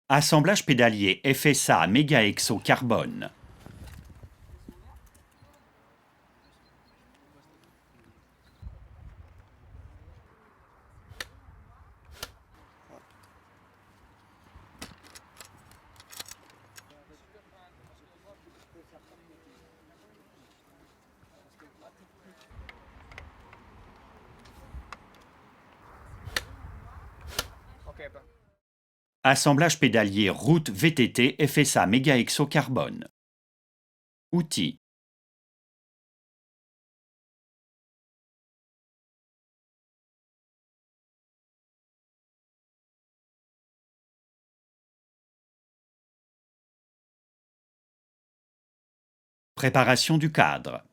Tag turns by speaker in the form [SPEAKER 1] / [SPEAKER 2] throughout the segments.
[SPEAKER 1] Assemblage pédalier FSA Méga Exo Carbone. Assemblage pédalier route VTT FSA Méga Exo Carbone. Outils. Préparation du cadre.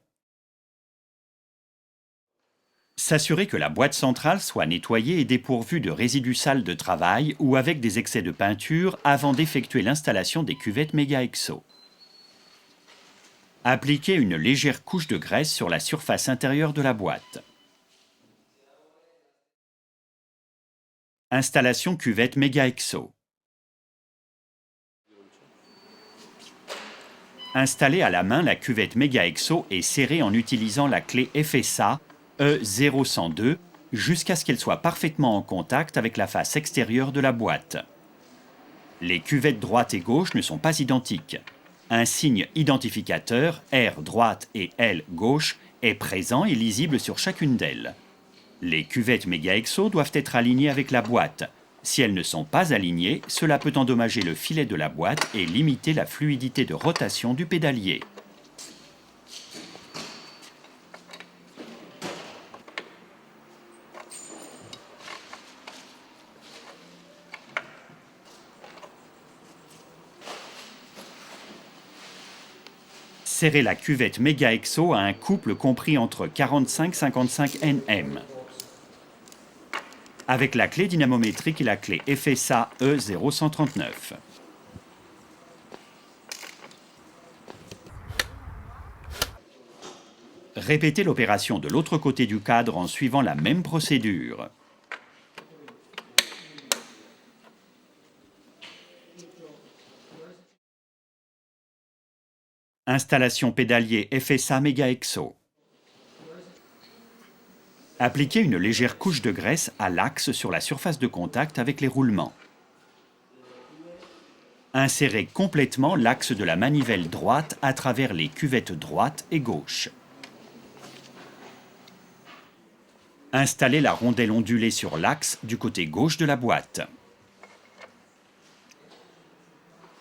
[SPEAKER 1] S'assurer que la boîte centrale soit nettoyée et dépourvue de résidus sales de travail ou avec des excès de peinture avant d'effectuer l'installation des cuvettes Méga Exo. Appliquer une légère couche de graisse sur la surface intérieure de la boîte. Installation cuvette Méga Exo. Installer à la main la cuvette Méga Exo et serrer en utilisant la clé FSA E0102 jusqu'à ce qu'elle soit parfaitement en contact avec la face extérieure de la boîte. Les cuvettes droite et gauche ne sont pas identiques. Un signe identificateur, R droite et L gauche, est présent et lisible sur chacune d'elles. Les cuvettes Méga Exo doivent être alignées avec la boîte. Si elles ne sont pas alignées, cela peut endommager le filet de la boîte et limiter la fluidité de rotation du pédalier. Serrer la cuvette Méga Exo à un couple compris entre 45-55 Nm. Avec la clé dynamométrique et la clé FSA E0139. Répétez l'opération de l'autre côté du cadre en suivant la même procédure. Installation pédalier FSA Méga Exo. Appliquez une légère couche de graisse à l'axe sur la surface de contact avec les roulements. Insérez complètement l'axe de la manivelle droite à travers les cuvettes droite et gauche. Installez la rondelle ondulée sur l'axe du côté gauche de la boîte.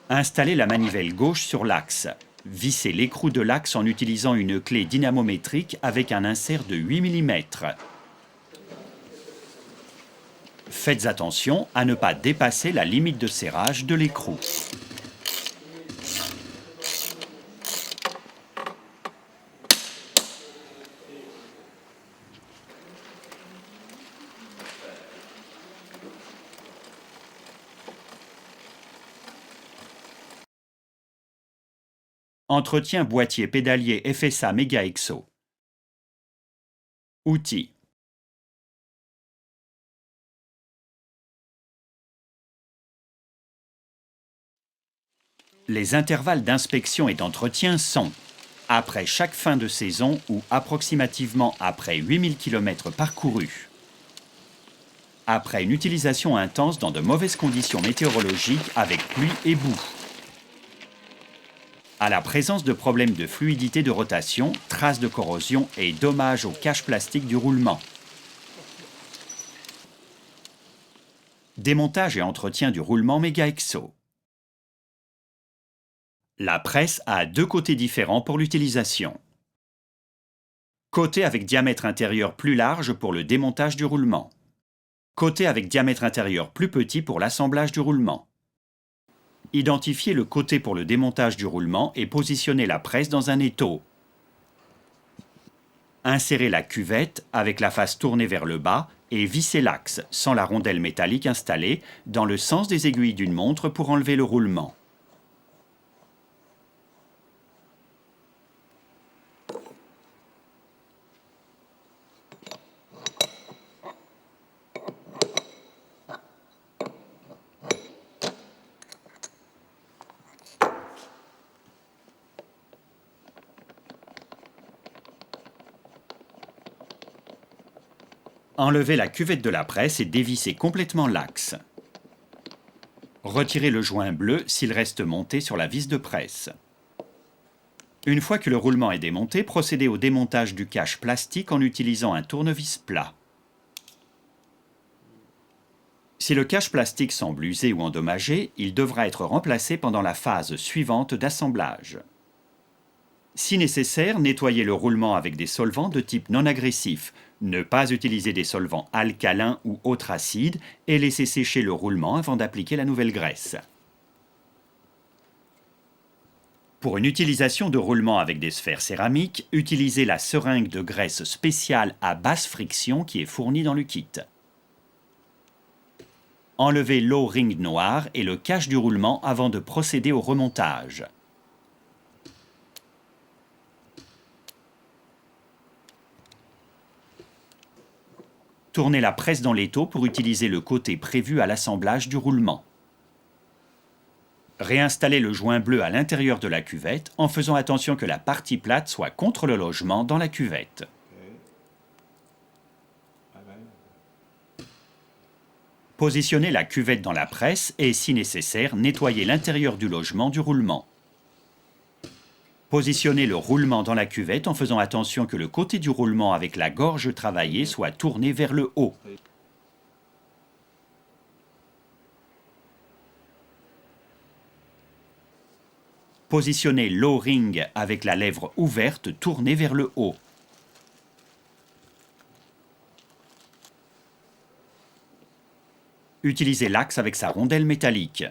[SPEAKER 1] Installez la manivelle gauche sur l'axe. Vissez l'écrou de l'axe en utilisant une clé dynamométrique avec un insert de 8 mm. Faites attention à ne pas dépasser la limite de serrage de l'écrou. Entretien boîtier pédalier FSA Méga Exo. Outils. Les intervalles d'inspection et d'entretien sont après chaque fin de saison ou approximativement après 8000 km parcourus, après une utilisation intense dans de mauvaises conditions météorologiques avec pluie et boue, à la présence de problèmes de fluidité de rotation, traces de corrosion et dommages au cache plastique du roulement. Démontage et entretien du roulement Méga Exo. La presse a deux côtés différents pour l'utilisation. Côté avec diamètre intérieur plus large pour le démontage du roulement. Côté avec diamètre intérieur plus petit pour l'assemblage du roulement. Identifiez le côté pour le démontage du roulement et positionnez la presse dans un étau. Insérez la cuvette avec la face tournée vers le bas et vissez l'axe, sans la rondelle métallique installée, dans le sens des aiguilles d'une montre pour enlever le roulement. Enlevez la cuvette de la presse et dévissez complètement l'axe. Retirez le joint bleu s'il reste monté sur la vis de presse. Une fois que le roulement est démonté, procédez au démontage du cache plastique en utilisant un tournevis plat. Si le cache plastique semble usé ou endommagé, il devra être remplacé pendant la phase suivante d'assemblage. Si nécessaire, nettoyez le roulement avec des solvants de type non agressif. Ne pas utiliser des solvants alcalins ou autres acides et laisser sécher le roulement avant d'appliquer la nouvelle graisse. Pour une utilisation de roulement avec des sphères céramiques, utilisez la seringue de graisse spéciale à basse friction qui est fournie dans le kit. Enlevez l'O-ring noir et le cache du roulement avant de procéder au remontage. Tournez la presse dans l'étau pour utiliser le côté prévu à l'assemblage du roulement. Réinstallez le joint bleu à l'intérieur de la cuvette en faisant attention que la partie plate soit contre le logement dans la cuvette. Positionnez la cuvette dans la presse et, si nécessaire, nettoyez l'intérieur du logement du roulement. Positionnez le roulement dans la cuvette en faisant attention que le côté du roulement avec la gorge travaillée soit tourné vers le haut. Positionnez l'O-ring avec la lèvre ouverte tournée vers le haut. Utilisez l'axe avec sa rondelle métallique.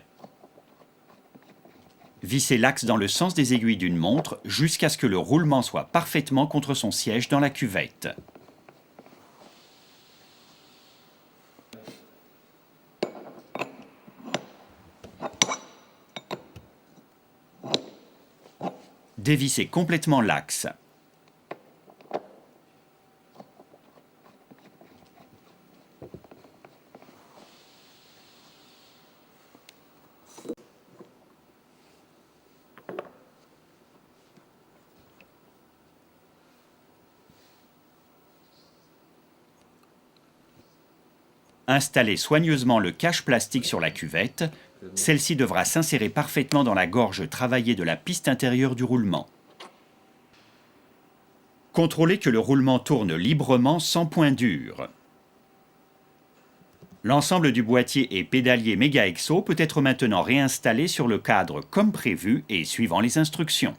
[SPEAKER 1] Vissez l'axe dans le sens des aiguilles d'une montre jusqu'à ce que le roulement soit parfaitement contre son siège dans la cuvette. Dévissez complètement l'axe. Installez soigneusement le cache plastique sur la cuvette. Celle-ci devra s'insérer parfaitement dans la gorge travaillée de la piste intérieure du roulement. Contrôlez que le roulement tourne librement sans point dur. L'ensemble du boîtier et pédalier Mega Exo peut être maintenant réinstallé sur le cadre comme prévu et suivant les instructions.